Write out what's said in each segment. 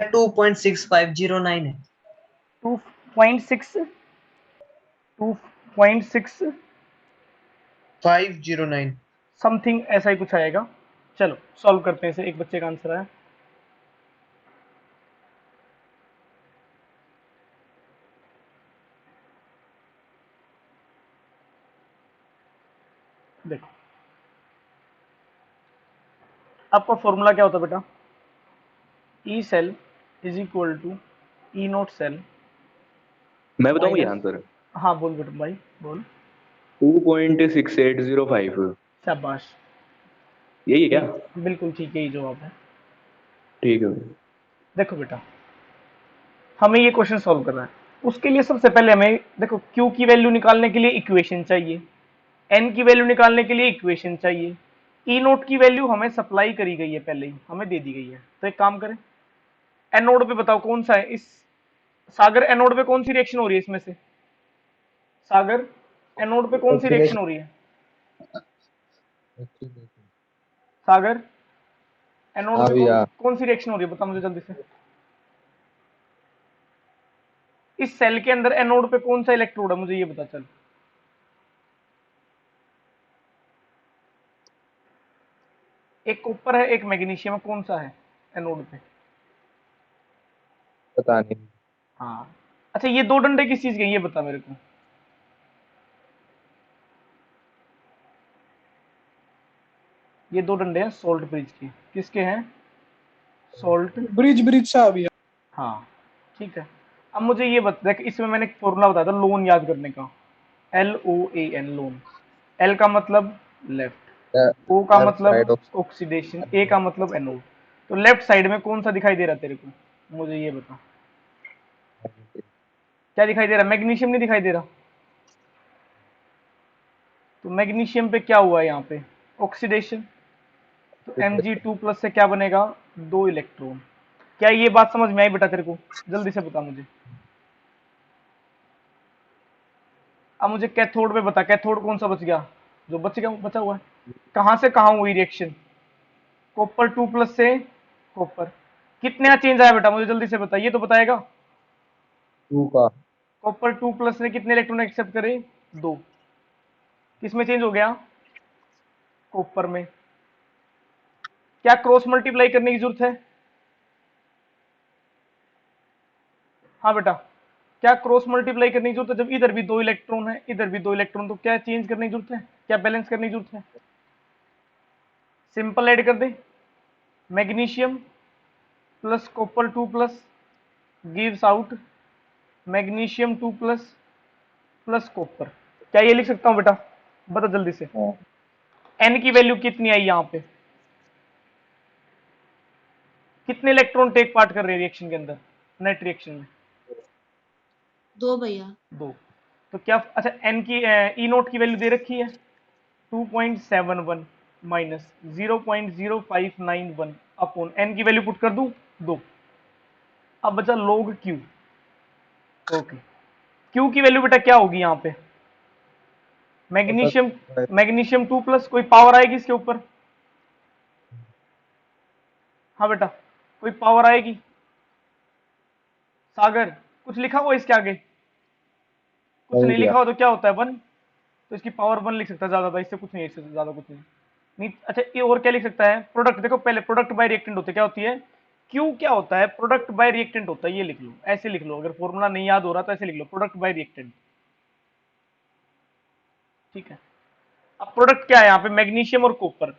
2.6509 है। 2.6 2.6 509 समथिंग ऐसा ही कुछ आएगा। चलो सॉल्व करते हैं इसे, एक बच्चे का आंसर है। देखो आपका फॉर्मूला क्या होता है बेटा, E cell is equal to E note cell मैं बताऊं ये माइनस, आंसर? हाँ बोल बेटा भाई बोल। 2.6805। शाबाश, यही है क्या? ठीक बिल्कुल ठीक है, ये जवाब है। ठीक है। देखो बेटा हमें ये क्वेश्चन सॉल्व करना है, उसके लिए सबसे पहले हमें देखो Q की वैल्यू निकालने के लिए इक्वेशन चाहिए, N की वैल्यू निकालने के लिए इक्वेशन चाहिए, ई नोट की वैल्यू हमें सप्लाई करी गई है, पहले ही हमें दे दी गई है। तो एक काम करें, एनोड पे बताओ कौन सा है इस, सागर एनोड पे कौन सी रिएक्शन हो रही है इसमें से, सागर एनोड पे कौन सी रिएक्शन हो रही है, सागर एनोड हाँ पे कौन भैया। कौन सी रिएक्शन हो रही है, बता मुझे जल्दी से। इस सेल के अंदर एनोड पे कौन सा इलेक्ट्रोड है, मुझे ये बता चल। एक कॉपर है एक मैग्नीशियम है, कौन सा है एनोड पे? पता नहीं। हाँ अच्छा, ये दो डंडे किस चीज के हैं, ये बता मेरे को। ये दो डंडे हैं सोल्ट ब्रिज के, किसके हैं? सोल्ट ब्रिज ब्रिज सा भैया। हाँ ठीक है। अब मुझे ये बता, देख इसमें मैंने एक फॉर्मूला बताया था लोन याद करने का, LOAN लोन। L का मतलब लेफ्ट, O का लेफ्ट मतलब साइड ऑफ। ऑक्सीडेशन, A का मतलब एनोड। तो लेफ्ट साइड में कौन सा दिखाई दे रहा है तेरे को, मुझे ये बता। क्या दिखाई दे रहा है? मैग्नीशियम नहीं दिखाई दे रहा? तो मैग्नीशियम पे क्या हुआ है यहाँ पे, ऑक्सीडेशन। तो Mg2+ से क्या बनेगा, दो इलेक्ट्रॉन। क्या ये बात समझ में आई बेटा तेरे को, जल्दी से बता मुझे। अब मुझे कैथोड में बता, कैथोड कौन सा बच गया, जो बच गया बचा हुआ है, कहां से कहां हुई रिएक्शन, कॉपर 2+ से कॉपर। कितने चेंज आया बेटा मुझे जल्दी से बता, ये तो बताएगा। 2 का। कॉपर 2+ ने कितने इलेक्ट्रॉन एक्सेप्ट करे, दो। किसमें चेंज हो गया, कॉपर में। क्या क्रॉस मल्टीप्लाई करने की जरूरत है, हाँ बेटा क्या क्रॉस मल्टीप्लाई करने की जरूरत है, जब इधर भी दो इलेक्ट्रॉन है इधर भी दो इलेक्ट्रॉन, तो क्या चेंज करने की जरूरत है, क्या बैलेंस करने की जरूरत है। सिंपल ऐड कर दे, magnesium plus copper 2+ gives out magnesium 2+ plus copper. क्या ये लिख सकता हूं बेटा, बता जल्दी से। हाँ। एन की वैल्यू कितनी आई यहां पे, कितने इलेक्ट्रॉन टेक पार्ट कर रहे हैं रिएक्शन के अंदर, नेट रिएक्शन में? दो भैया। दो। तो क्या अच्छा एन की ई नोट की वैल्यू दे रखी है 2.71 माइनस 0.0591 अपॉन एन की वैल्यू पुट कर दूं, दो। अब बचा log Q। ओके, Q की वैल्यू बेटा क्या होगी यहाँ पे, मैग्नीशियम मैग्नीशियम 2+, कोई पावर आएगी इसके ऊपर, हाँ बेटा कोई पावर आएगी, सागर कुछ लिखा हुआ इसके आगे, कुछ नहीं नहीं भैया। लिखा हो तो क्या होता है 1, तो इसकी पावर 1 लिख सकता है, ज्यादा था इससे कुछ नहीं, इससे ज्यादा कुछ नहीं। नहीं अच्छा ये और क्या लिख सकता है, प्रोडक्ट, देखो पहले प्रोडक्ट बाय रिएक्टेंट होते क्या होती है, क्यू क्या होता है, प्रोडक्ट बाय रिएक्टेंट होता है, ये लिख लो, ऐसे लिख लो, अगर फॉर्मूला नहीं याद हो रहा तो ऐसे लिख लो, प्रोडक्ट बाय रिएक्टेंट। ठीक है, अब प्रोडक्ट क्या है यहाँ पे, मैग्नीशियम और कॉपर।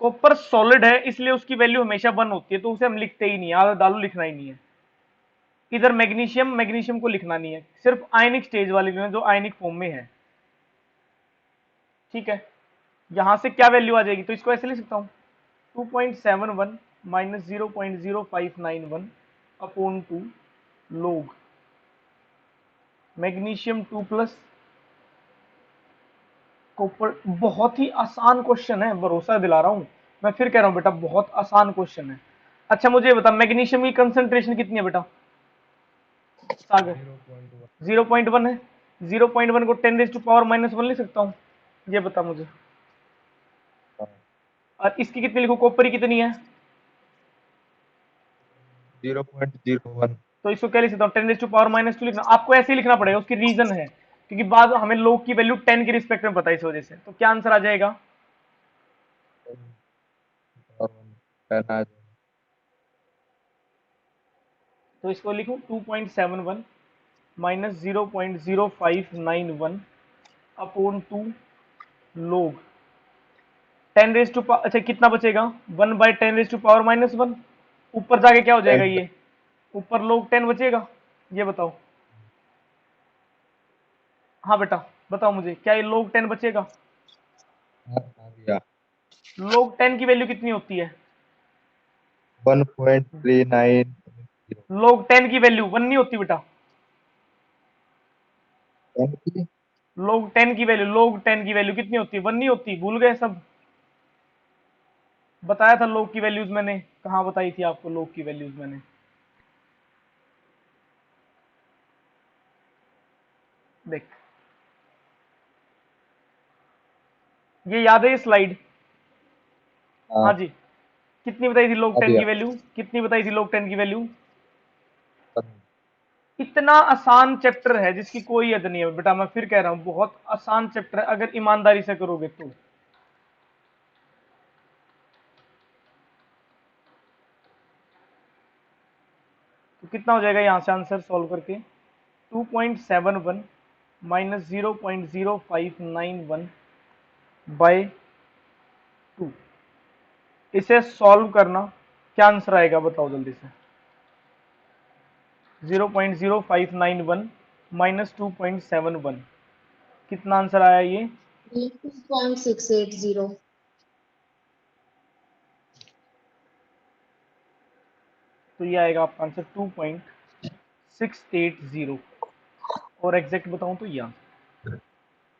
कॉपर सॉलिड है इसलिए उसकी वैल्यू हमेशा 1 होती है, तो उसे हम लिखते ही नहीं, आधा डालो लिखना ही नहीं है। इधर मैग्नीशियम मैग्नीशियम को लिखना नहीं है, सिर्फ आयनिक स्टेज वाली में जो आयनिक फॉर्म में है। ठीक है, यहां से क्या वैल्यू आ जाएगी, तो इसको ऐसे लिख सकता हूं 2.71 माइनस 0.0591 अपॉन 2 लोग मैग्नीशियम 2+ कॉपर। बहुत ही आसान क्वेश्चन है, भरोसा दिला रहा हूं, मैं फिर कह रहा हूं बेटा बहुत आसान क्वेश्चन है। अच्छा मुझे ये बता मैग्नीशियम की कंसंट्रेशन कितनी है बेटा, सागर 0.1 है, 0.1 को 10⁻⁻1 लिख सकता हूं, ये बता मुझे। और इसकी कितनी लिखूं, कॉपर की कितनी है, 0.01। तो इसको क्या लिख सकता हूँ, 10⁻⁻² लिखना। आपको ऐसे ही लिखना पड़ेगा, उसकी रीजन है, क्योंकि बाद हमें log की वैल्यू 10 के रिस्पेक्ट में पता है, इस वजह से। तो क्या आंसर आ जाएगा? और 10 आ जाएगा। तो इसको लिखूं 2.71 माइनस 0.0591 अपॉन 2 log 10 अच्छा कितना बचेगा, 1/10⁻⁻1। ऊपर जाके क्या हो जाएगा 10। ये, ऊपर log 10 बचेगा, ये बताओ। हाँ बेटा बताओ मुझे, क्या ये log 10 बचेगा? आ गया। log 10 की वैल्यू कितनी होती है? 1.39। log 10 की वैल्यू 1 नहीं होती बेटा। log 10 की वैल्यू, log 10 की वैल्यू कितनी होती है? 1 नहीं होती, भूल गए सब? बताया था log की वैल्यूज मैंने, कहाँ बताई थी आपको log की वैल्यूज मैंने? देख, ये याद है ये स्लाइड? हाँ, हाँ जी। कितनी बताई थी log आ 10 गया। की वैल्यू, कितनी बताई थी log 10 की वैल्यू? 15। इतना आसान चैप्टर है जिसकी कोई हद नहीं है बेटा, मैं फिर कह रहा हूं बहुत आसान चैप्टर है अगर ईमानदारी से करोगे तो कितना हो जाएगा यहां से आंसर सॉल्व करके? 2.71 माइनस 0.0591 बाय 2। इसे सॉल्व करना, क्या आंसर आएगा बताओ जल्दी से? 0.0591 माइनस 2.71, कितना आंसर आया ये? 2.680। तो ये आएगा आपका आंसर 2.680, और एग्जैक्ट बताऊं तो ये आंसर।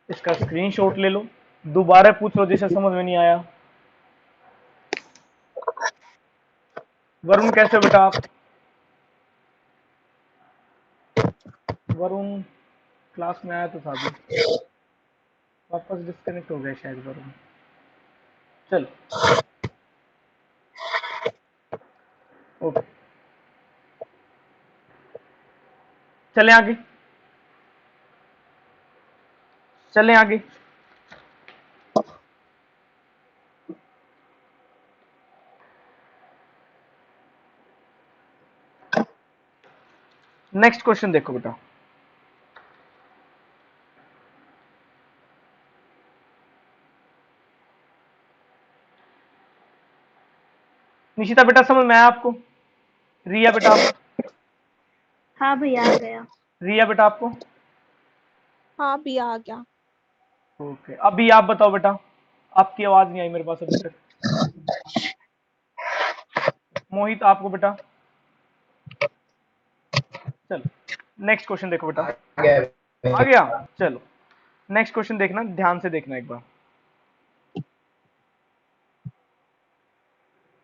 इसका स्क्रीनशॉट ले लो, दोबारा पूछ लो जिसे समझ में नहीं आया। वरुण कैसे हो बेटा आप? वरुण क्लास में आया तो था भी, वापस डिस्कनेक्ट हो गया शायद वरुण। चलो ओके, चलें आगे, चलें आगे। नेक्स्ट क्वेश्चन देखो बेटा, निशिता बेटा समझ में आया आपको? रिया बेटा आप, हाँ भैया आ गया। रिया बेटा आपको? हाँ भैया आ गया। ओके, अभी आप बताओ बेटा, आपकी आवाज नहीं आई मेरे पास अभी तक। मोहित आपको बेटा? चलो नेक्स्ट क्वेश्चन देखो बेटा, आ गया। चलो नेक्स्ट क्वेश्चन देखना, ध्यान से देखना एक बार।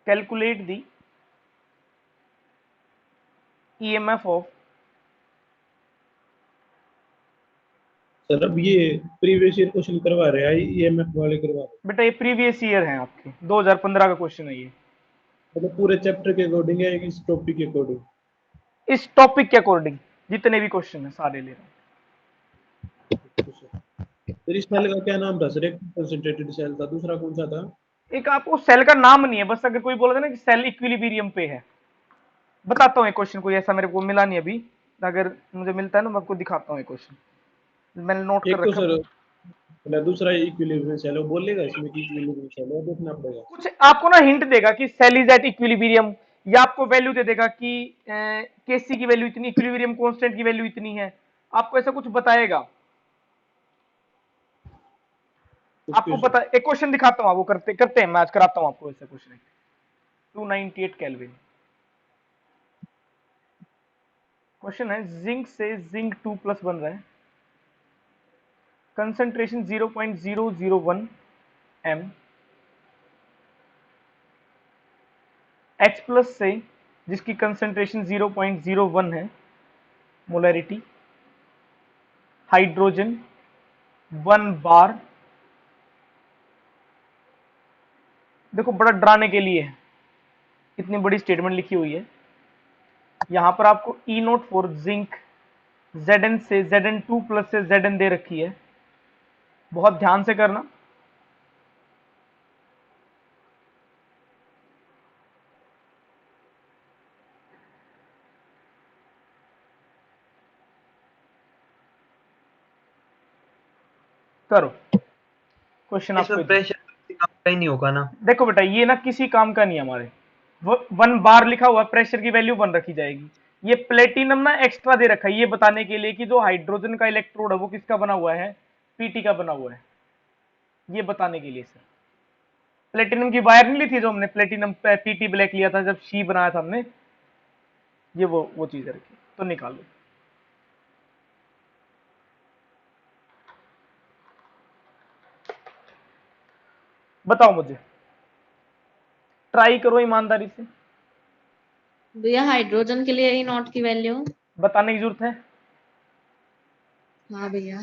Calculate the EMF of, sir अब ये प्रीवियस ईयर क्वेश्चन करवा रहे हैं, ईएमएफ वाले करवा रहे बेटा ये प्रीवियस ईयर है आपके, 2015 का क्वेश्चन है ये। हैं, मतलब पूरे चैप्टर के अकॉर्डिंग है कि इस टॉपिक के अकॉर्डिंग? इस टॉपिक के अकॉर्डिंग जितने भी क्वेश्चन है सारे ले रहा सर इस सेल का क्या नाम था सर? एक कंसंट्रेटेड सेल था, दूसरा कौन सा था? हूं। एक आपको सेल का नाम नहीं है, बस अगर कोई बोला था ना कि सेल इक्विलिब्रियम पे है, बताता हूँ एक क्वेश्चन, कोई ऐसा मेरे को मिला नहीं अभी, अगर मुझे मिलता है ना मैं आपको दिखाता हूँ एक क्वेश्चन, मैंने नोट कर एक तो रखा। सर मतलब दूसरा इक्विलिब्रियम सेल है, वो बोलेगा इसमें कि इक्विलिब्रियम सेल है, वो देखना पड़ेगा। कुछ आपको ना हिंट देगा कि सेल इज एट इक्विलिब्रियम, या आपको वैल्यू दे देगा कि केसी की वैल्यू इतनी, इक्विलिब्रियम कांस्टेंट की वैल्यू इतनी है, आपको ऐसा कुछ बताएगा। उसके आपको पता, एक क्वेश्चन दिखाता हूँ, वो करते करते हैं, मैं आज कराता हूँ आपको ऐसा क्वेश्चन। 298 केल्विन क्वेश्चन है, जिंक से जिंक 2+ बन रहा है, कंसंट्रेशन 0.001 m, H+ से जिसकी कंसंट्रेशन 0.01 है, मोलैरिटी, हाइड्रोजन 1 बार। देखो बड़ा डराने के लिए है, इतनी बड़ी स्टेटमेंट लिखी हुई है। यहां पर आपको ई नोट फॉर जिंक Zn से Zn2 प्लस से Zn दे रखी है, बहुत ध्यान से करना। करो क्वेश्चन आपको इसमें प्रेशर काम का ही नहीं होगा ना। देखो बेटा, ये ना किसी काम का नहीं है हमारे। 1 बार लिखा हुआ प्रेशर की वैल्यू 1 रखी जाएगी। ये प्लेटिनम ना एक्स्ट्रा दे रखा है ये बताने के लिए कि जो हाइड्रोजन का इलेक्ट्रोड है वो किसका बना हुआ है, पीटी का बना हुआ है, ये बताने के लिए सर। प्लेटिनम की वायर नहीं ली थी जो हमने, प्लेटिनम पीटी ब्लैक लिया था जब शी बनाया था हमने, ये वो चीज रखी, तो निकालो। बताओ मुझे, ट्राई करो ईमानदारी से, भैया हाइड्रोजन के लिए ई नॉट की वैल्यू। बताने की जरूरत है। हाँ भैया।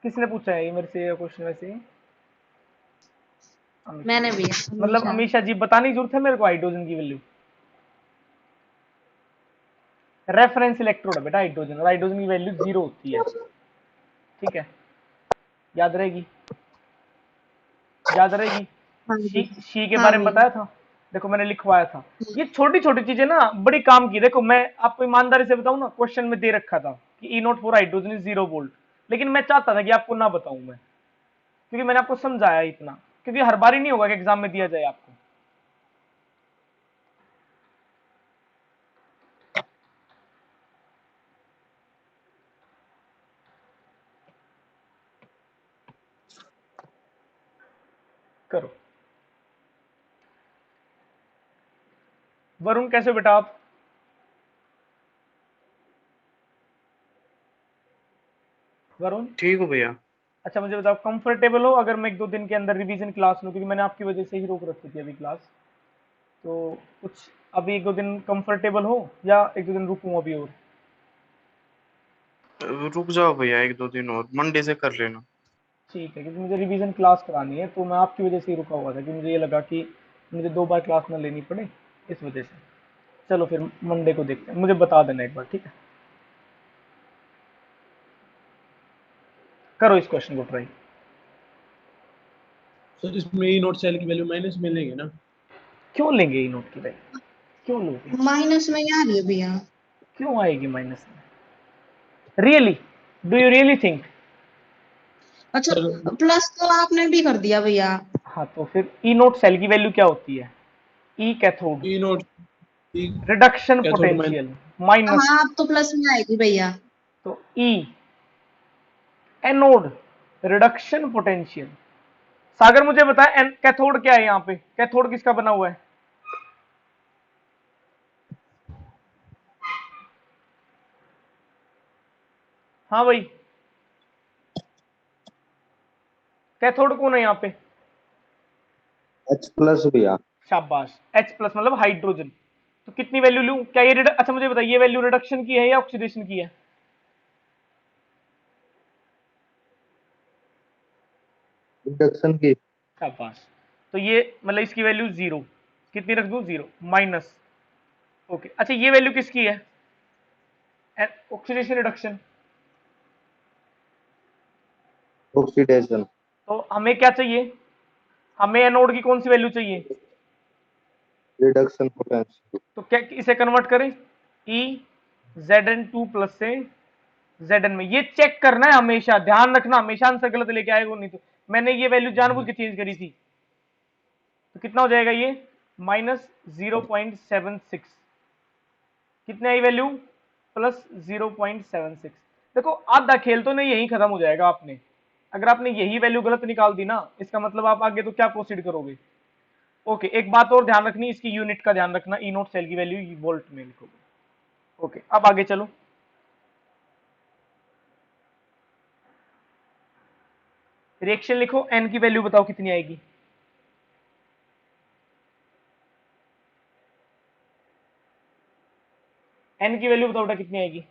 किसने पूछा है ये मेरे से क्वेश्चन वैसे? मैंने भैया मतलब हमेशा। अमीशा जी, बताने की जरूरत है मेरे को हाइड्रोजन की वैल्यू? रेफरेंस इलेक्ट्रोड है बेटा हाइड्रोजन, और हाइड्रोजन की वैल्यू 0 होती है, ठीक है, याद रहेगी, याद रहेगी। हाँ शी, भैया। शी के हाँ बारे में भैया। बताया था, देखो मैंने लिखवाया था। ये छोटी छोटी चीजें ना बड़ी काम की। देखो मैं आपको ईमानदारी से बताऊं ना, क्वेश्चन में दे रखा था कि E nought for hydrogen is 0 volt, लेकिन मैं चाहता था कि आपको ना बताऊं मैं, क्योंकि मैंने आपको समझाया इतना, क्योंकि हर बार ही नहीं होगा कि एग्जाम में दिया जाए आपको। करो। वरुण कैसे बेटा आप? वरुण ठीक हो भैया। अच्छा मुझे बताओ, कंफर्टेबल हो अगर मैं 1-2 दिन के अंदर रिवीजन क्लास लूं? क्योंकि मैंने आपकी वजह से ही रोक रखी थी अभी क्लास, तो कुछ अभी 1-2 दिन कंफर्टेबल हो या 1-2 दिन रुकूं अभी और? रुक जाओ भैया, 1-2 दिन और, मंडे से कर लेना। ठीक है, क्योंकि मुझे रिवीजन क्लास करानी है, तो मैं आपकी वजह से ही रुका हुआ था कि मुझे ये लगा कि मुझे 2 बार क्लास ना लेनी पड़े, इस वजह से। चलो फिर मंडे को देखते हैं, मुझे बता देना एक बार, ठीक है? करो इस क्वेश्चन को ट्राई। सर इसमें ई नोट सेल की वैल्यू माइनस में लेंगे ना? क्यों लेंगे ई नोट की वैल्यू, क्यों लोगे? माइनस में ही आ रही है भैया। क्यों आएगी माइनस में? Really, do you really think? अच्छा, सर प्लस तो आपने भी कर दिया भैया। हाँ तो फिर ई नोट सेल की वैल्यू क्या होती है? E cathode, E nought E reduction cathode minus. Potential, minus, हाँ अब तो प्लस में आएगी भैया। तो E anode, reduction potential. Sagar मुझे बता, कैथोड क्या है यहाँ पे, कैथोड किसका बना हुआ है? हाँ भाई, कैथोड कौन है यहाँ पे? H+ भैया। शाबाश, H प्लस मतलब हाइड्रोजन। तो कितनी वैल्यू लूं? क्या ये अच्छा मुझे बताइए, ये वैल्यू रिडक्शन की है या ऑक्सीडेशन की है? इंडक्शन की। शाबाश। तो ये मतलब इसकी वैल्यू 0, कितनी रख दूं? 0 माइनस। ओके, अच्छा ये वैल्यू किसकी है? Oxidation reduction. ऑक्सीडेशन। तो हमें क्या चाहिए? हमें एनोड की कौन सी वैल्यू चाहिए? Reduction potential. तो क्या इसे कन्वर्ट करें? ई Zn2 प्लस से Zn में, ये चेक करना है हमेशा, ध्यान रखना, हमेशा आंसर गलत लेके आएगा नहीं तो। मैंने ये वैल्यू जानबूझ के चेंज करी थी, तो कितना हो जाएगा ये? -0.76। कितने आई वैल्यू? +0.76। देखो आधा खेल तो नहीं यही खत्म हो जाएगा आपने, अगर आपने यही वैल्यू गलत निकाल दी ना, इसका मतलब आप आगे तो क्या प्रोसीड करोगे? ओके, एक बात और ध्यान रखनी, इसकी यूनिट का ध्यान रखना, ई नोट सेल की वैल्यू वोल्ट में लिखोगे। ओके, अब आगे चलो। रिएक्शन लिखो, एन की वैल्यू बताओ कितनी आएगी? एन की वैल्यू बताओ बेटा कितनी आएगी?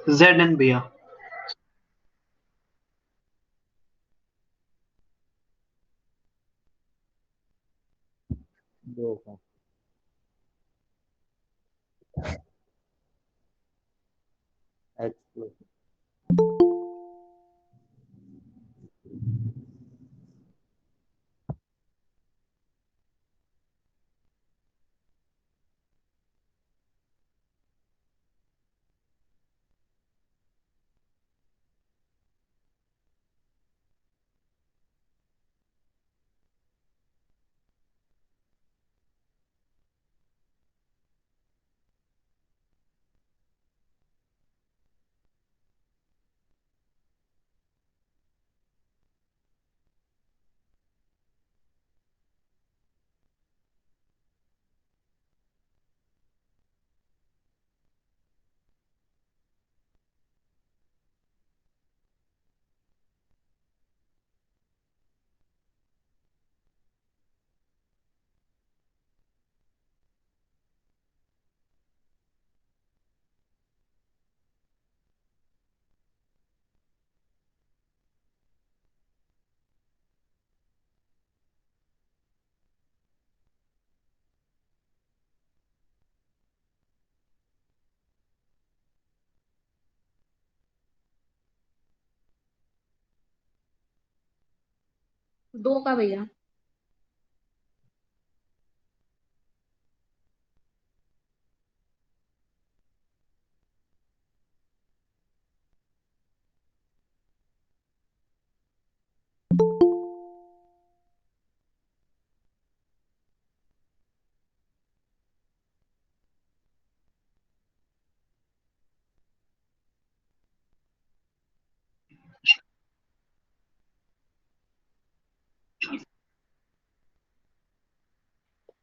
Zn भैया। दो का H plus दो का भैया।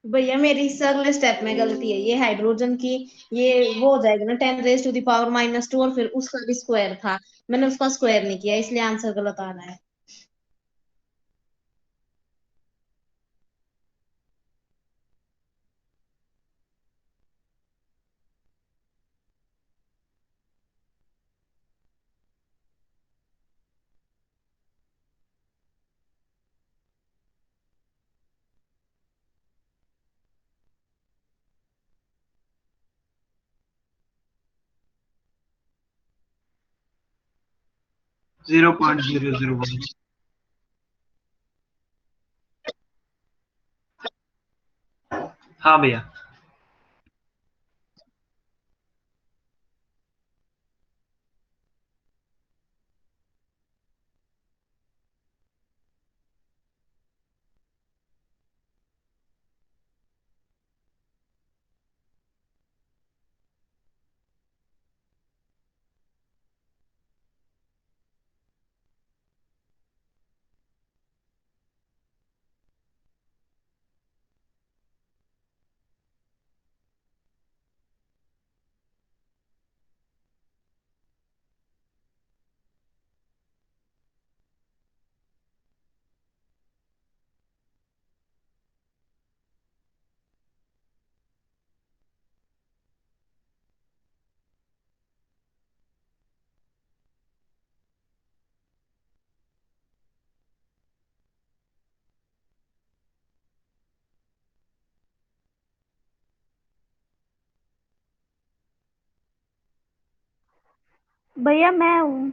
भैया मेरी इससे अगले स्टेप में गलती है, ये हाइड्रोजन की ये वो हो जाएगा ना 10⁻⁻², और फिर उसका भी स्क्वायर था, मैंने उसका स्क्वायर नहीं किया, इसलिए आंसर गलत आ रहा है। Zero point zero zero one. हाँ भैया। भैया मैं हूँ।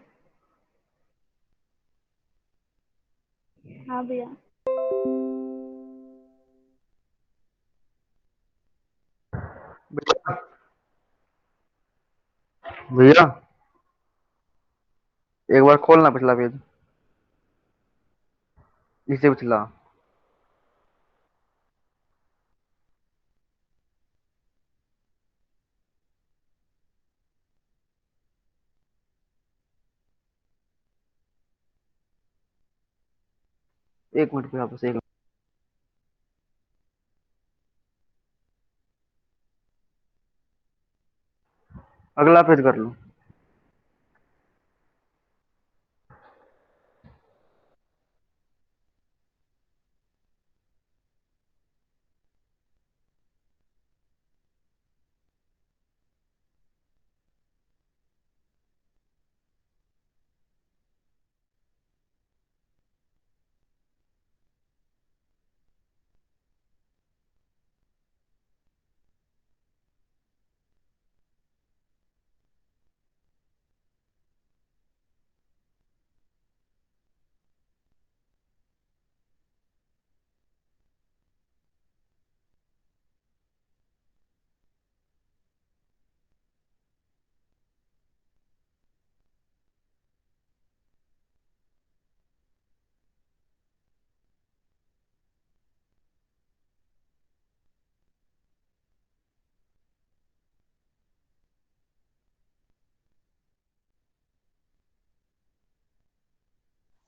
हाँ भैया। भैया एक बार खोलना पिछला पेज, इससे पिछला। एक मिनट भैया, बस एक मिनट। अगला पेज कर लो।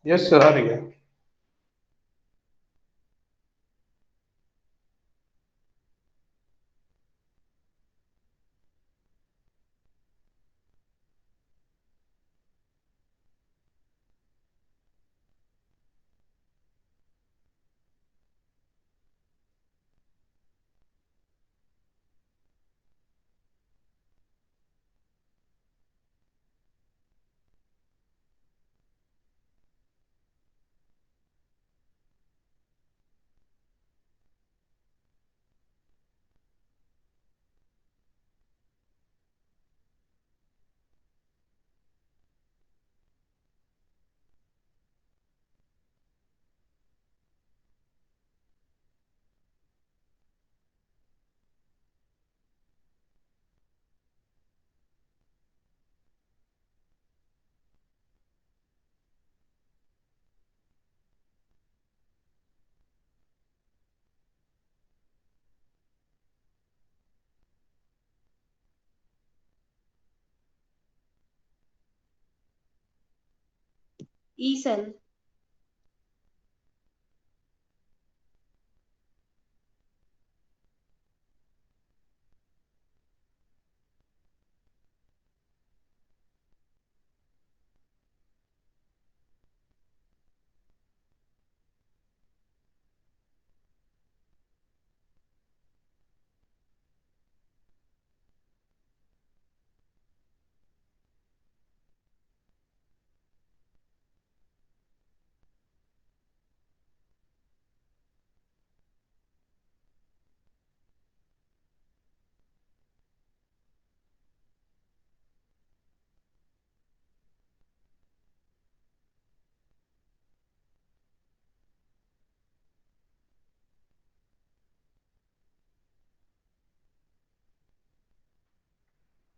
यस सर, आ रही है। ई सर।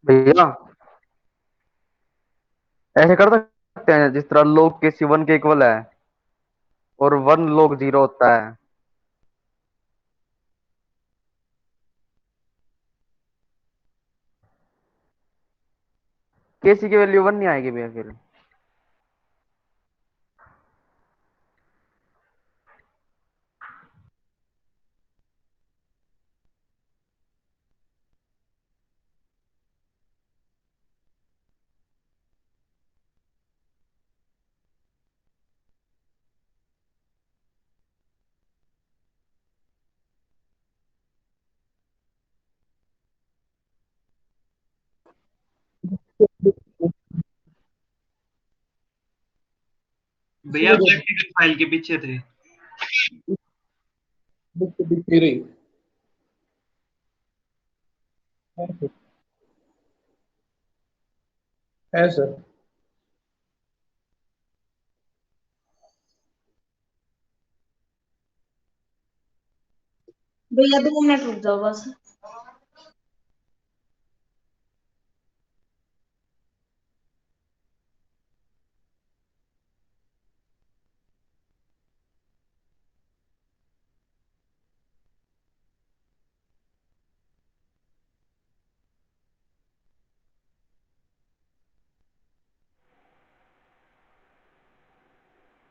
भैया ऐसे कर सकते हैं जिस तरह log के सी 1 के इक्वल है और 1 log 0 होता है। के सी की वैल्यू 1 नहीं आएगी भैया फिर। भैया प्रैक्टिकल फाइल के पीछे थे। बुक तो दिख नहीं रही है सर। भैया 2 मिनट रुक जाओ बस।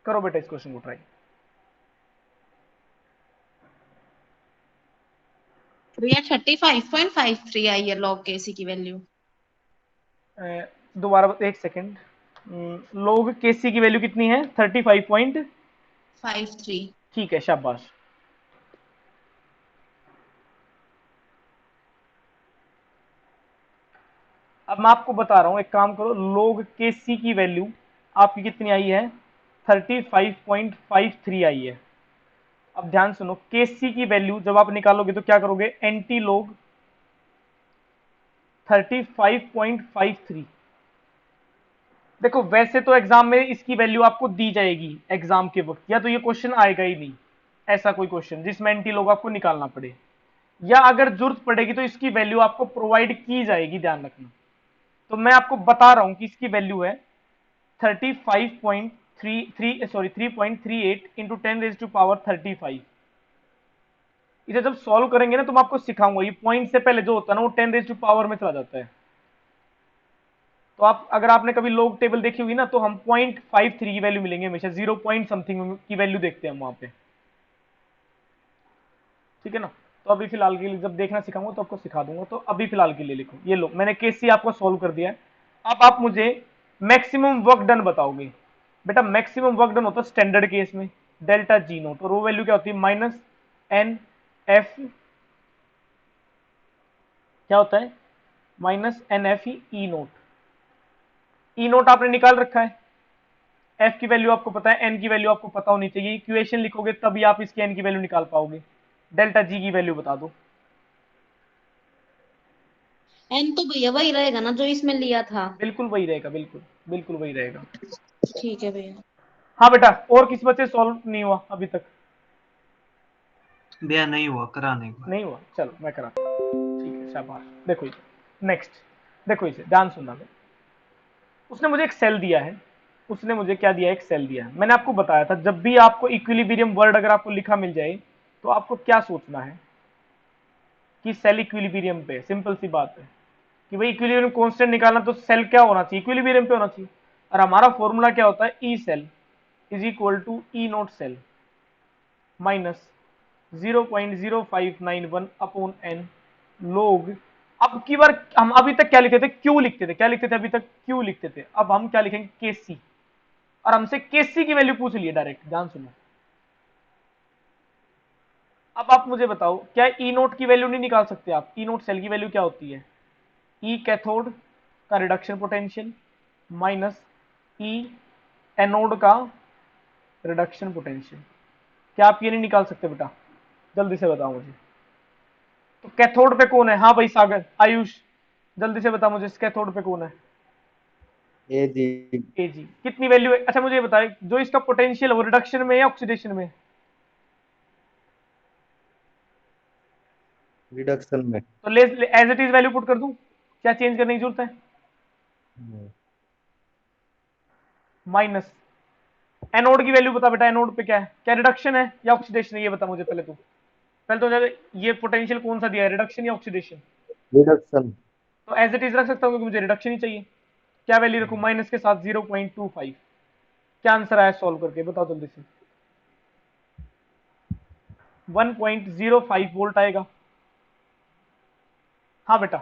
करो बेटा इस क्वेश्चन को ट्राई। भैया 35.53 आई है log के सी की वैल्यू। दोबारा एक सेकेंड। लोग केसी की वैल्यू कितनी है? 35 53। ठीक है, शाबाश। अब मैं आपको बता रहा हूं, एक काम करो, लोग के सी की वैल्यू आपकी कितनी आई है? 35.53 आई है। अब ध्यान सुनो, के सी की वैल्यू जब आप निकालोगे तो क्या करोगे? एंटी लोग 35.53। देखो वैसे तो एग्जाम में इसकी वैल्यू आपको दी जाएगी एग्जाम के वक्त, या तो ये क्वेश्चन आएगा ही नहीं ऐसा कोई क्वेश्चन जिसमें एंटी लोग आपको निकालना पड़े, या अगर जरूरत पड़ेगी तो इसकी वैल्यू आपको प्रोवाइड की जाएगी, ध्यान रखना। तो मैं आपको बता रहा हूं कि इसकी वैल्यू है 3.8 इंटू 10⁻35। इसे जब सॉल्व करेंगे ना तो मैं आपको सिखाऊंगा, ये पॉइंट से पहले जो होता है ना वो 10⁻, में चला जाता है। तो आप अगर आपने कभी लॉग टेबल देखी होगी ना, तो हम 0.53 की वैल्यू मिलेंगे हमेशा, 0 पॉइंट समथिंग की वैल्यू देखते हैं हम वहां पे, ठीक है ना। तो अभी फिलहाल के लिए जब देखना सिखाऊंगा तो आपको सिखा दूंगा, तो अभी फिलहाल के लिए लिखो, ये लो मैंने केस सी आपको सॉल्व कर दिया है। अब आप मुझे मैक्सिमम वर्क डन बताओगे। बेटा मैक्सिमम वर्क डन होता है स्टैंडर्ड केस में डेल्टा जी नोट, और वो वैल्यू क्या होती है, माइनस एन एफ, क्या होता है, minus N F E nought. E nought आपने निकाल रखा है, एफ की वैल्यू आपको पता है, एन की वैल्यू आपको पता होनी चाहिए, इक्वेशन लिखोगे तभी आप इसकी एन की वैल्यू निकाल पाओगे। डेल्टा जी की वैल्यू बता दो। एन तो भैया वही रहेगा ना जो इसमें लिया था। बिल्कुल वही रहेगा, बिल्कुल बिल्कुल वही रहेगा। ठीक है भैया। हाँ बेटा, और किस बच्चे सॉल्व नहीं हुआ अभी तक? भैया नहीं हुआ, कराने का। नहीं हुआ, चलो मैं कराता हूँ, ठीक है शाबाश। देखो इसे, नेक्स्ट देखो इसे, ध्यान सुनना। उसने मुझे एक सेल दिया है, उसने मुझे क्या दिया है, एक सेल दिया है। मैंने आपको बताया था जब भी आपको इक्विलिब्रियम वर्ड अगर आपको लिखा मिल जाए तो आपको क्या सोचना है कि सेल इक्विलिब्रियम पे, सिंपल सी बात है कि भाई इक्विलिब्रियम कांस्टेंट निकालना तो सेल क्या होना चाहिए, इक्विलिब्रियम पे होना चाहिए। और हमारा फॉर्मूला क्या होता है, E cell is equal to E note cell minus 0.0591 upon N log. अब की बार हम अभी तक क्या लिखते थे, क्यू लिखते थे, क्या लिखते थे अभी तक, क्यू लिखते थे। अब हम क्या लिखेंगे, केसी। और हमसे केसी की वैल्यू पूछ ली है डायरेक्ट, ध्यान सुनो। अब आप मुझे बताओ, क्या ई नोट की वैल्यू नहीं निकाल सकते आप? ई नोट सेल की वैल्यू क्या होती है, ई कैथोड का रिडक्शन पोटेंशियल माइनस ई एनोड का रिडक्शन पोटेंशियल। क्या आप ये नहीं निकाल सकते बेटा? जल्दी से बताओ मुझे। तो कैथोड पे कौन है, हाँ भाई सागर आयुष, जल्दी से बता मुझे कैथोड पे कौन है? ए जी। ए जी। कितनी वैल्यू है? अच्छा मुझे ये बताए, जो इसका पोटेंशियल है वो रिडक्शन में या ऑक्सीडेशन में? रिडक्शन में। तो ले as it is value put कर दूं, क्या चेंज करने की जरूरत है? माइनस एनोड की वैल्यू बता बेटा, एनोड पे क्या है, क्या रिडक्शन है या ऑक्सीडेशन है, ये बता मुझे पहले तू। पहले तो मुझे ये पोटेंशियल कौन सा दिया है, रिडक्शन या ऑक्सीडेशन? रिडक्शन। तो एज इट इज रख सकता हूँ क्योंकि मुझे रिडक्शन ही चाहिए। क्या वैल्यू रखूं, माइनस के साथ 0.25। क्या आंसर आया सॉल्व करके, बताओ जल्दी से। 1.05 वोल्ट आएगा। हाँ बेटा।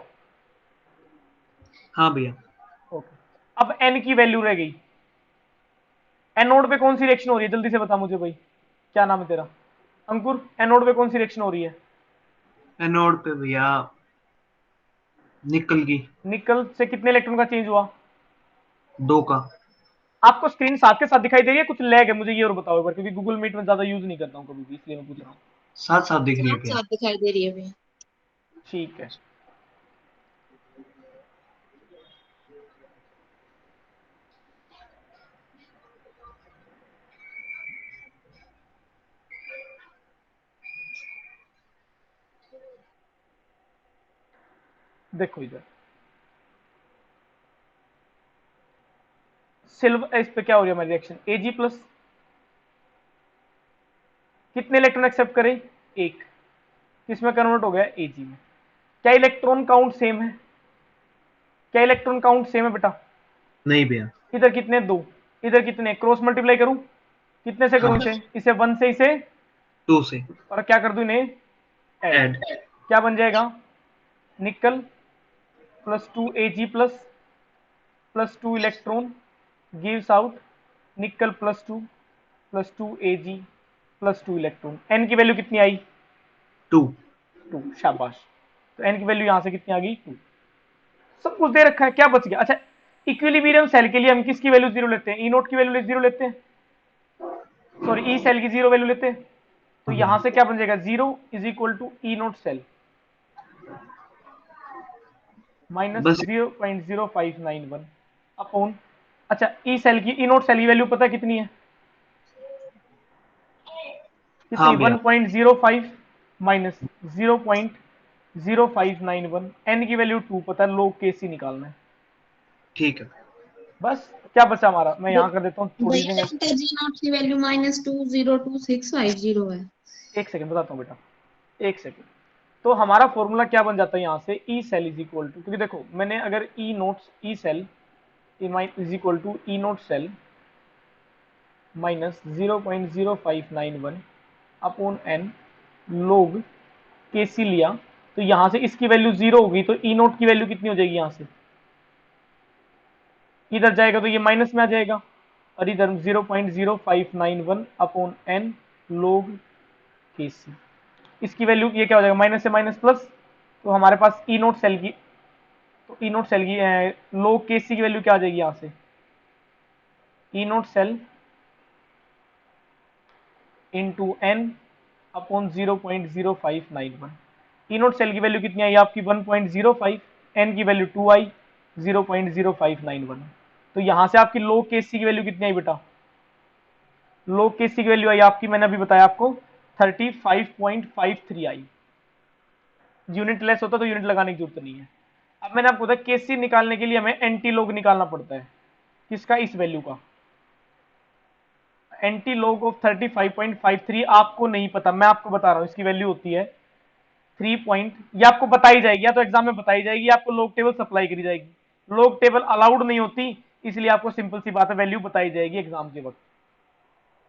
हाँ भैया। ओके। अब एन की वैल्यू रह गई, एनोड पे कौन सी रिएक्शन हो रही है, जल्दी से बता मुझे भाई। क्या नाम है तेरा? अंकुर। एनोड पे कौन सी रिएक्शन हो रही है? एनोड पे भैया निकल की निकल से कितने इलेक्ट्रॉन का चेंज हुआ? 2 का। आपको स्क्रीन साथ के साथ दिखाई दे रही है, कुछ लैग है, मुझे ये और बताओ एक बार, क्योंकि गूगल मीट में ज्यादा यूज नहीं करता हूँ कभी भी, इसलिए मैं पूछ रहा हूँ। साथ साथ दिख रही है साथ भैया। साथ दिखाई दे रही है भैया। ठीक है। देखो इधर सिल्वर, इस पे क्या हो रही है हमारी रिएक्शन, एजी प्लस कितने इलेक्ट्रॉन एक्सेप्ट करें, एक, किसमें कन्वर्ट हो गया, एजी में। क्या इलेक्ट्रॉन काउंट सेम है, क्या इलेक्ट्रॉन काउंट सेम है बेटा? नहीं भैया। इधर कितने, दो, इधर कितने, क्रॉस मल्टीप्लाई करूं, कितने से करूं हाँ। इसे, इसे 1 से इसे, 2 से और क्या कर दूं इन्हें, ऐड। ऐड। क्या बन जाएगा, nickel plus 2 AG plus 2 electron gives out nickel plus two AG plus 2 electron. N की वैल्यू कितनी आई, 2। 2, शाबाश। तो एन की वैल्यू यहां से कितनी आ गई, 2। सब कुछ दे रखा है, क्या बच गया? अच्छा, इक्विलिब्रियम सेल के लिए हम किसकी वैल्यू 0 लेते हैं, ई नोट की वैल्यू 0 लेते हैं, सॉरी ई सेल की 0 वैल्यू लेते हैं। तो यहां से क्या बन जाएगा, 0 is equal to E note cell minus बस 0.0591 अपॉन, अच्छा ई सेल की, ई नोट सेल की वैल्यू पता है कितनी है, हाँ कितनी, भैया। 1.05 माइनस 0.0591, एन की वैल्यू 2 पता है, लोग केसी निकालना है। ठीक है। बस क्या बचा हमारा, मैं यहां कर देता हूँ थोड़ी सी भैया जगह। डेल्टा जी नॉट की वैल्यू -20265 है। एक सेकंड बताता हूँ बेटा, एक सेकंड। तो हमारा फॉर्मूला क्या बन जाता है यहाँ से, E cell is equal to, क्योंकि देखो मैंने अगर E noughts E cell is equal to E note cell minus 0.0591 upon N log के सी लिया, तो यहां से इसकी वैल्यू 0 होगी, तो ई नोट की वैल्यू कितनी हो जाएगी, यहां से इधर जाएगा तो ये माइनस में आ जाएगा, और इधर 0.0591 अपॉन एन लोग के सी, इसकी वैल्यू ये क्या हो जाएगा, माइनस से माइनस प्लस, तो हमारे पास ई नोट सेल की, तो ई नोट सेल की लोग के सी की वैल्यू क्या आ जाएगी, यहां से E note cell into N upon 0.0591। E note cell की वैल्यू कितनी आई आपकी 1.05, एन की वैल्यू 2 आई 0.0591, तो यहां से आपकी लोग केस सी की वैल्यू कितनी आई बेटा, लोग केस सी की वैल्यू आई आपकी, मैंने अभी बताया आपको 35.53 आई। यूनिट लेस होता तो यूनिट लगाने की जरूरत नहीं है। अब मैंने आपको बताया केस सी निकालने के लिए हमें एंटी लॉग निकालना पड़ता है, किसका, इस वैल्यू का, एंटी लॉग ऑफ 35.53 आपको नहीं पता, मैं आपको बता रहा हूं, इसकी वैल्यू होती है 3 पॉइंट, ये आपको बताई जाएगी, या तो एग्जाम में बताई जाएगी, आपको लॉग टेबल सप्लाई करी जाएगी, लॉग टेबल अलाउड नहीं होती, इसलिए आपको सिंपल सी बात है वैल्यू बताई जाएगी एग्जाम के वक्त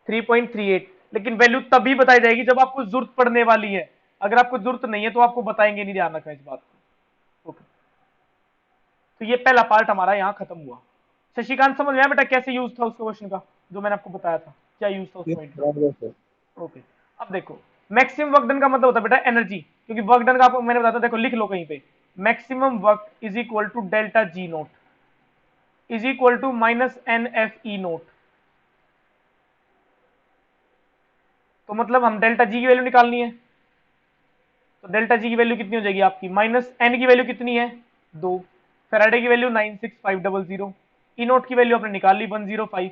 3.38, लेकिन वैल्यू तभी बताई जाएगी जब आपको जरूरत पड़ने वाली है, अगर आपको जरूरत नहीं है तो आपको बताएंगे नहीं, ध्यान रखना इस बात को। ओके, तो ये पहला पार्ट हमारा यहाँ खत्म हुआ। शशिकांत समझ में आया बेटा कैसे यूज था उसका क्वेश्चन का, जो मैंने आपको बताया था, क्या यूज था उस पॉइंट में। ओके, अब देखो मैक्सिमम वर्क डन का मतलब होता है बेटा एनर्जी, क्योंकि वर्क डन का आपको मैंने बताया था, देखो लिख लो कहीं पे, maximum work is equal to delta G naught is equal to minus N F E naught, तो मतलब हम डेल्टा जी की वैल्यू निकालनी है, तो डेल्टा जी की वैल्यू कितनी हो जाएगी आपकी, माइनस एन की वैल्यू कितनी है 2, फेराडे की वैल्यू 96500, ई नोट की वैल्यू आपने निकाल ली 105,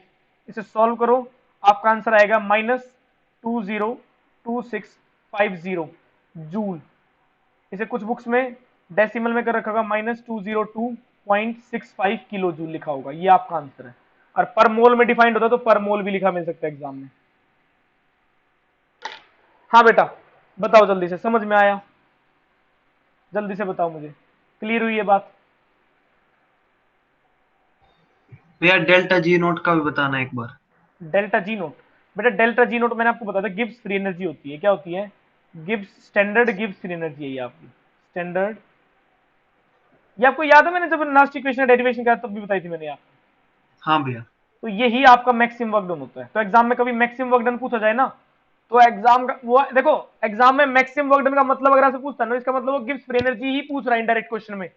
इसे सॉल्व करो, आपका आंसर आएगा -202650 जूल, इसे कुछ बुक्स में डेसिमल में कर रखा होगा -202.65 किलो जूल लिखा होगा, ये आपका आंसर है, और पर मोल में डिफाइंड होता है तो पर मोल भी लिखा मिल सकता है एग्जाम में। हाँ बेटा बताओ जल्दी से, समझ में आया, जल्दी से बताओ मुझे, क्लियर हुई ये बात। भैया डेल्टा जी नोट का भी बताना एक बार। डेल्टा जी नोट, बेटा डेल्टा जी नोट मैंने आपको बताया था गिब्स फ्री एनर्जी होती है, क्या होती है, Gibbs standard Gibbs free energy है ये आपकी स्टैंडर्ड, ये आपको याद है मैंने जब लास्ट इक्वेशन डेरिवेशन किया तब भी बताई थी मैंने आपको, हाँ भैया। तो यही आपका मैक्सिमम वर्क डन होता है, तो एग्जाम में कभी मैक्सिमम वर्क डन पूछा जाए ना, तो एग्जाम का वो देखो, एग्जाम में मैक्सिमम वर्क डन का मतलब अगर आपसे पूछता ना, इसका मतलब वो गिब्स फ्री एनर्जी ही पूछ रहा है इनडायरेक्ट क्वेश्चन में।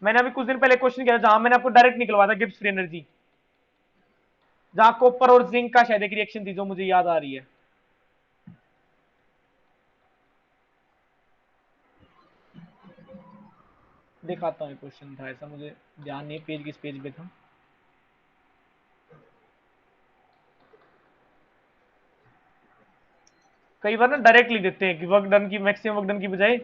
मैंने अभी कुछ दिन पहले क्वेश्चन किया था जहां मैंने आपको डायरेक्ट निकलवाया था गिब्स फ्री एनर्जी, जहां कॉपर और जिंक का शायद एक रिएक्शन थी जो मुझे याद आ रही है, दिखाता हूँ क्वेश्चन था ऐसा, मुझे ध्यान नहीं पेज किस पेज पे था, कई बार ना डायरेक्ट लिख देते हैं कि वर्क डन की मैक्सिमम वर्क डन की बजाय,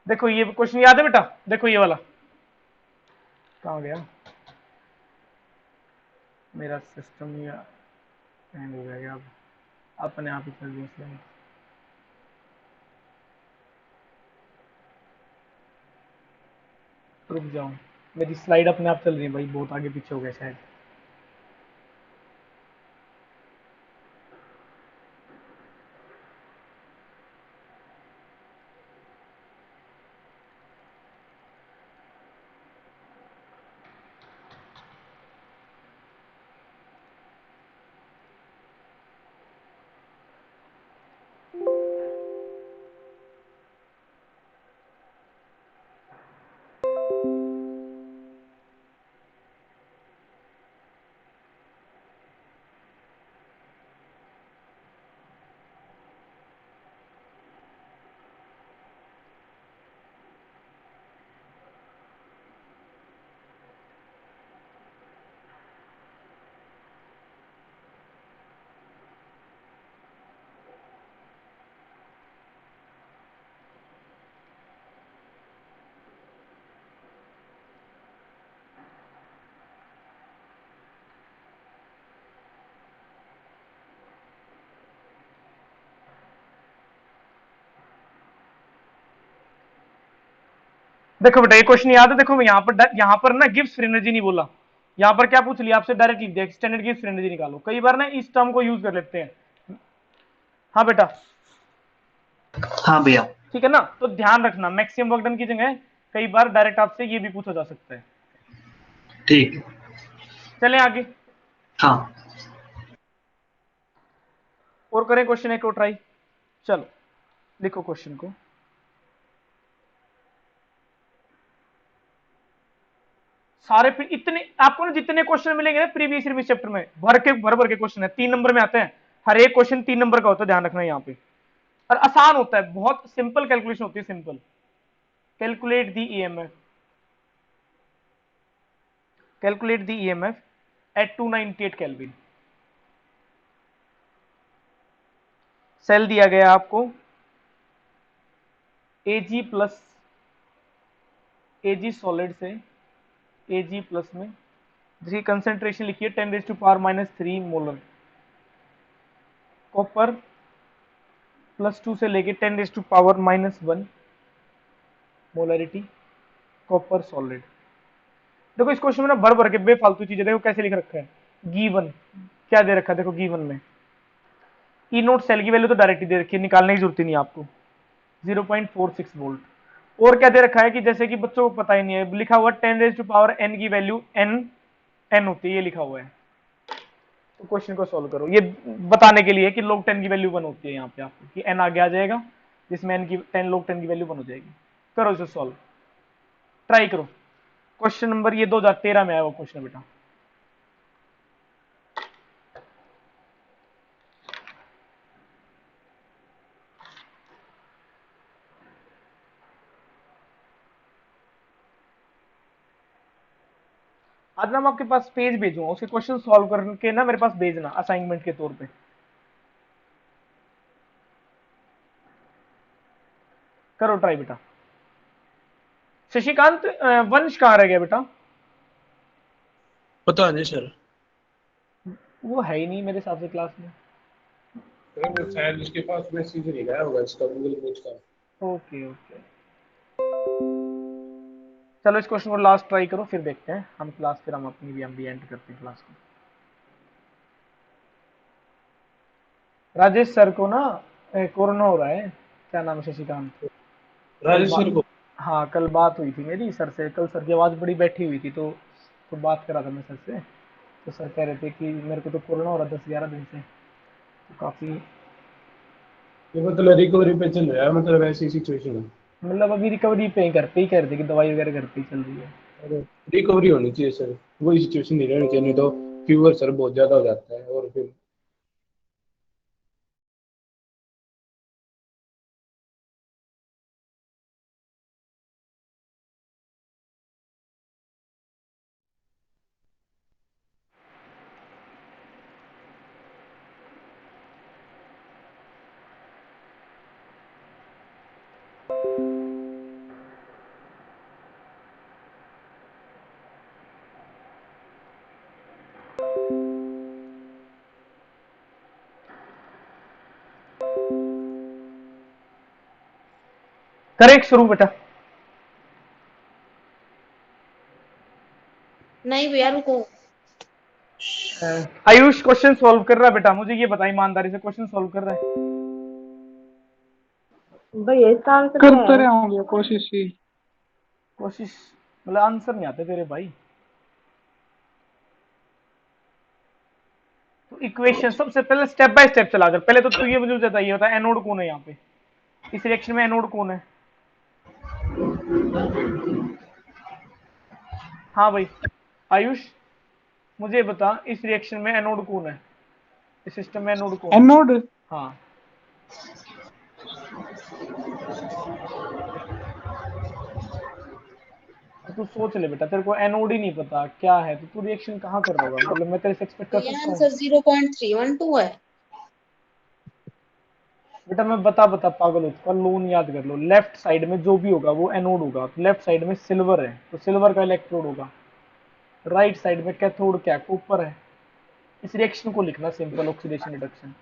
देखो ये क्वेश्चन याद है बेटा, देखो ये वाला कहाँ गया मेरा सिस्टम, या हैंग हो गया अब अपने आप ही चल गया स्लाइड, रुक जाओ, मेरी स्लाइड अपने आप चल रही है भाई, बहुत आगे पीछे हो गया शायद, देखो बेटा ये क्वेश्चन याद है, देखो यहाँ पर ना गिब्स फ्री एनर्जी नहीं बोला, यहाँ पर क्या पूछ लिया आपसे, डायरेक्ट लिख दिया एक्सटेंडेड गिब्स फ्री एनर्जी निकालो। कई बार ना इस टर्म को यूज कर लेते हैं। हाँ बेटा हाँ भैया। ठीक है ना, तो ध्यान रखना मैक्सिमम वर्क डन की जगह कई बार डायरेक्ट आपसे ये भी पूछा जा सकता है। ठीक है। चलें आगे, हाँ और करें क्वेश्चन एक और ट्राई। चलो लिखो क्वेश्चन को। सारे फिर इतने आपको ना जितने क्वेश्चन मिलेंगे ना प्रीवियस ईयर चैप्टर में, भर के क्वेश्चन है, 3 नंबर में आते हैं, हर एक क्वेश्चन 3 नंबर का होता है, ध्यान रखना यहाँ पे। और आसान होता है, बहुत सिंपल कैलकुलेशन होती है, simple. Calculate the EMF, calculate the EMF at 298 kelvin. Cell दिया गया आपको एजी प्लस, एजी सॉलिड से एजी प्लस में, जिसकी कंसेंट्रेशन लिखिए 10⁻³ मोलर। कॉपर +2 से लेके 10⁻⁻1 मोलरिटी कॉपर सॉलिड। देखो इस क्वेश्चन में ना भर के बेफालतू चीजें, देखो कैसे लिख रखा है, गिवन क्या दे रखा है, देखो गिवन में ई नोट सेल की वैल्यू तो डायरेक्ट ही दे रखी है, निकालने की जरूरत ही नहीं आपको, 0.46 वोल्ट। और क्या दे रखा है कि जैसे कि बच्चों को पता ही नहीं है, लिखा हुआ 10⁻n की वैल्यू n होती है, ये लिखा हुआ है। तो क्वेश्चन को सॉल्व करो, ये बताने के लिए कि log 10 की वैल्यू 1 होती है यहाँ पे आपको, कि n आगे आ जाएगा जिसमें n की 10 log 10 की वैल्यू 1 हो जाएगी। करो इसे सॉल्व, ट्राई करो। क्वेश्चन नंबर ये 2013 में आया वो क्वेश्चन बेटा। आज ना मैं आपके पास पेज भेजूंगा, उसके क्वेश्चन सॉल्व करके ना मेरे पास भेजना असाइनमेंट के तौर पे। करो ट्राई बेटा। शशिकांत वंश कहाँ रह गया बेटा? पता नहीं सर, वो है ही नहीं मेरे हिसाब से क्लास में। वो शायद उसके पास मैसेज नहीं गया होगा इसका गूगल मीट का। ओके ओके, चलो इस क्वेश्चन को लास्ट ट्राई करो, फिर देखते हैं हम क्लास, फिर हम अपनी भी एंड करते हैं क्लास को। राजेश सर को ना कोरोना हो रहा है, क्या नाम है, शशिकांत। राजेश सर को? हाँ कल बात हुई थी मेरी सर से, कल सर की आवाज़ बड़ी बैठी हुई थी, तो बात करा था मैं सर से, तो सर कह रहे थे कि मेरे को तो कोरोना हो रहा 10-11 दिन से, तो काफ़ी ये मतलब रिकवरी पे चल रहा है, मतलब ऐसी सिचुएशन है। मतलब अभी रिकवरी पे ही, घर पे ही कह रहे थे कि दवाई वगैरह घर पे ही चल रही है। अरे रिकवरी होनी चाहिए सर, वही सिचुएशन नहीं रहनी चाहिए, नहीं तो फीवर सर बहुत ज्यादा हो जाता है और फिर करें शुरू बेटा? नहीं भैया रुको। आयुष क्वेश्चन सॉल्व कर रहा है बेटा, मुझे ये बता ईमानदारी से, क्वेश्चन सॉल्व कर रहा है? भैया इसका आंसर करते रहे होंगे कोशिश ही। कोशिश मतलब आंसर नहीं आते तेरे भाई। तो इक्वेशन सबसे पहले स्टेप बाय स्टेप चला कर, पहले तो तू ये मुझे बताइए, होता है एनोड कौन है यहाँ पे, इस रिएक्शन में एनोड कौन है? हाँ भाई आयुष मुझे बता, इस रिएक्शन में एनोड कौन है, इस सिस्टम में एनोड कौन है? एनोड? हाँ तू सोच ले बेटा, तेरे को एनोड ही नहीं पता क्या है, तो तू रिएक्शन कहाँ कर रहा होगा, मतलब मैं तेरे से एक्सपेक्ट कर ये सकता हूँ? आंसर 0.312 है बेटा मैं बता पागल हो चुका, लोन याद कर लो, लेफ्ट साइड में जो भी होगा वो एनोड होगा, तो लेफ्ट साइड में सिल्वर है तो सिल्वर का इलेक्ट्रोड होगा, राइट साइड में कैथोड क्या कॉपर है। इस रिएक्शन को लिखना सिंपल ऑक्सीडेशन रिडक्शन।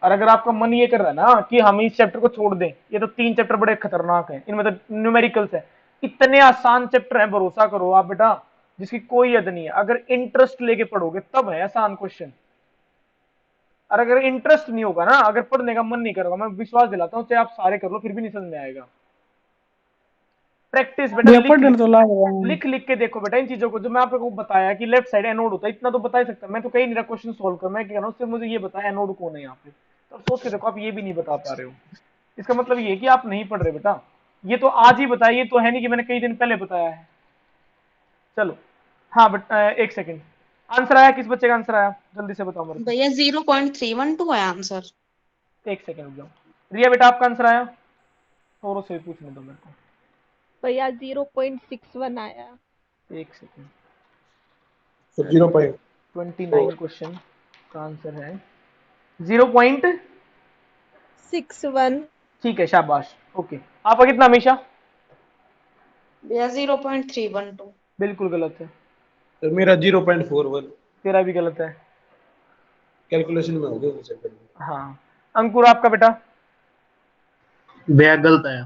और अगर आपका मन ये कर रहा है ना कि हम इस चैप्टर को छोड़ दें, ये तो 3 चैप्टर बड़े खतरनाक हैं, इनमें तो न्यूमेरिकल्स है, इतने आसान चैप्टर है, भरोसा करो आप बेटा, जिसकी कोई हद नहीं है। अगर इंटरेस्ट लेके पढ़ोगे तब है आसान क्वेश्चन, और अगर इंटरेस्ट नहीं होगा ना, अगर पढ़ने का मन नहीं करेगा, मैं विश्वास दिलाता हूँ चाहे आप सारे कर लो फिर भी नहीं समझ में आएगा। प्रैक्टिस बेटा, भैया पढ़ने तो लग रहा हूँ। लिख लिख के देखो बेटा इन चीजों को। जो मैं आपको बताया कि लेफ्ट साइड एनोड होता है, इतना तो बता ही सकता। मैं तो कहीं नहीं रहा क्वेश्चन सोल्व कर, मैं क्या कह रहा हूँ सिर्फ मुझे ये बताया एनोड कौन है यहाँ पे, तो सोच के देखो आप ये भी नहीं बता पा रहे हो, इसका मतलब ये है कि आप नहीं पढ़ रहे बेटा। ये तो आज ही बताया, ये तो है नहीं कि मैंने कई दिन पहले बताया है। चलो हाँ बट एक सेकंड, आंसर आया? किस बच्चे का आंसर आया जल्दी से बताओ मेरे भैया 0.312 है आंसर। को। एक सेकंड रुक जाओ। रिया बेटा आपका आंसर आया? थोड़ा से पूछने दो मेरे को, भैया 0.61 आया। एक सेकंड। तो 0.4 29 क्वेश्चन का आंसर है 0.। 61। ठीक है शाबाश, ओके। आपका कितना हमेशा? भैया 0.312। बिल्कुल गलत है। तो मेरा 0.41 तेरा भी गलत है। कैलकुलेशन में हो गया उसे करना। हाँ अंकुर आपका बेटा? भैया गलत आया।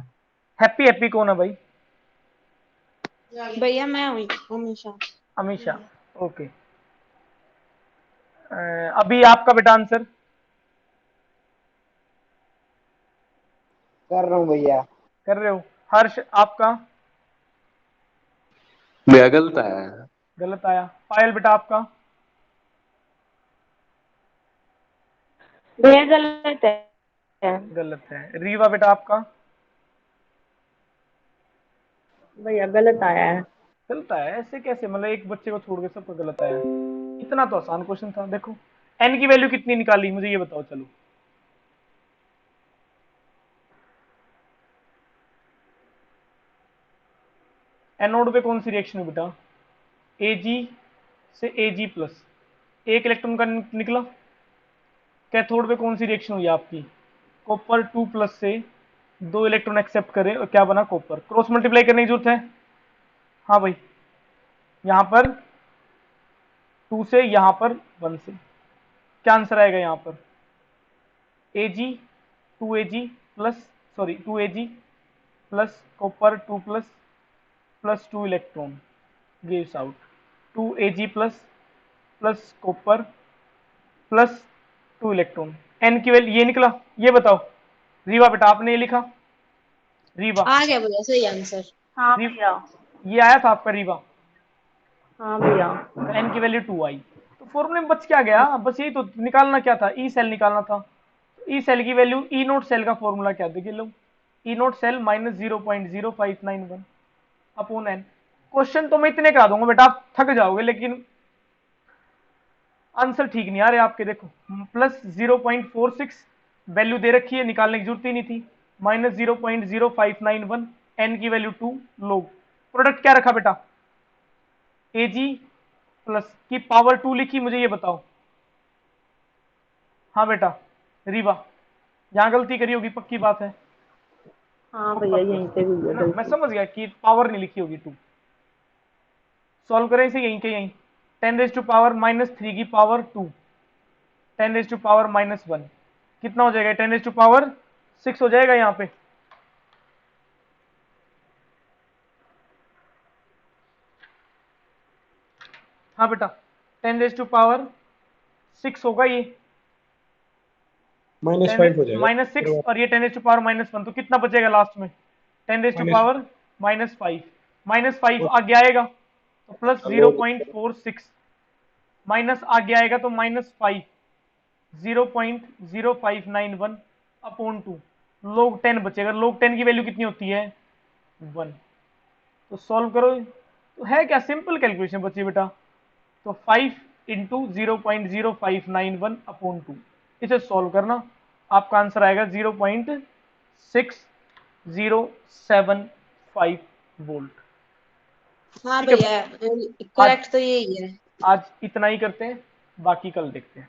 हैप्पी हैप्पी कौन है भाई? भैया मैं हुई हमेशा। हमेशा, ओके। अभी आपका बेटा आंसर? कर रहा हूँ भैया। कर रहे हो। हर्ष आपका? भैया गलत है। गलत आया। पायल बेटा आपका? भैया गलत है। गलत है। रीवा बेटा आपका? भैया गलत आया है। गलत आया? ऐसे कैसे, मतलब एक बच्चे को छोड़ के सबका गलत आया? इतना तो आसान क्वेश्चन था। देखो एन की वैल्यू कितनी निकाली मुझे ये बताओ। चलो एनोड पे कौन सी रिएक्शन है बेटा? Ag से Ag प्लस, एक इलेक्ट्रॉन का निकला। कैथोड पे कौन सी रिएक्शन हुई आपकी? कॉपर 2 प्लस से 2 इलेक्ट्रॉन एक्सेप्ट करे और क्या बना? कॉपर। क्रॉस मल्टीप्लाई करने की जरूरत है? हाँ भाई, यहां पर 2 से, यहां पर 1 से, क्या आंसर आएगा यहाँ पर? Ag 2Ag plus, sorry 2Ag plus copper 2 plus 2 electron gives out 2Ag plus copper plus 2 electron. N की वैल्यू ये निकला। ये बताओ रीवा बेटा, आपने ये लिखा? रीवा आ गया भैया सही आंसर। हाँ भैया। ये आया था आपका रीवा? हाँ भैया। तो एन की वैल्यू 2 आई। तो फॉर्मूले में बच क्या गया? बस यही तो निकालना क्या था, ई सेल निकालना था। ई सेल की वैल्यू, ई नोट सेल का फॉर्मूला क्या देखिए लो, E note cell minus 0.0591 upon N. Question तो मैं इतने करा दूंगा बेटा, आप थक जाओगे, लेकिन आंसर ठीक नहीं आ रहे आपके। देखो प्लस 0.46 वैल्यू दे रखी है, निकालने की जरूरत ही नहीं थी। माइनस 0.0591, एन की वैल्यू 2 लोग। प्रोडक्ट क्या रखा बेटा? Ag प्लस की पावर 2 लिखी, मुझे ये बताओ। हाँ बेटा रीवा, यहां गलती करी होगी पक्की बात है। हाँ भैया यहीं पे भी है है ना, मैं गलती। समझ गया कि पावर नहीं लिखी होगी 2। सॉल्व करें इसे यहीं के यहीं। 10⁻³ की पावर 2, 10⁻⁻1 कितना हो जाएगा? 10⁻6 हो जाएगा यहाँ पे। हाँ बेटा 10⁻6 होगा ये, -5 हो जाएगा। -6 और ये 10⁻1, तो कितना बचेगा लास्ट में? 10⁻−5, -5 आगे आएगा तो प्लस लोग 0.46, माइनस आगे आएगा तो -5, 0.0591 अपॉन 2, log 10 बचेगा। log 10 की वैल्यू कितनी होती है? 1। तो सॉल्व करो, तो है क्या, सिंपल कैलकुलेशन बची बेटा। तो 5 इंटू 0.0591 अपॉन 2, इसे सॉल्व करना, आपका आंसर आएगा 0.6075 वोल्ट। हाँ ठीक है, भैया करेक्ट तो यही है। आज इतना ही करते हैं, बाकी कल देखते हैं।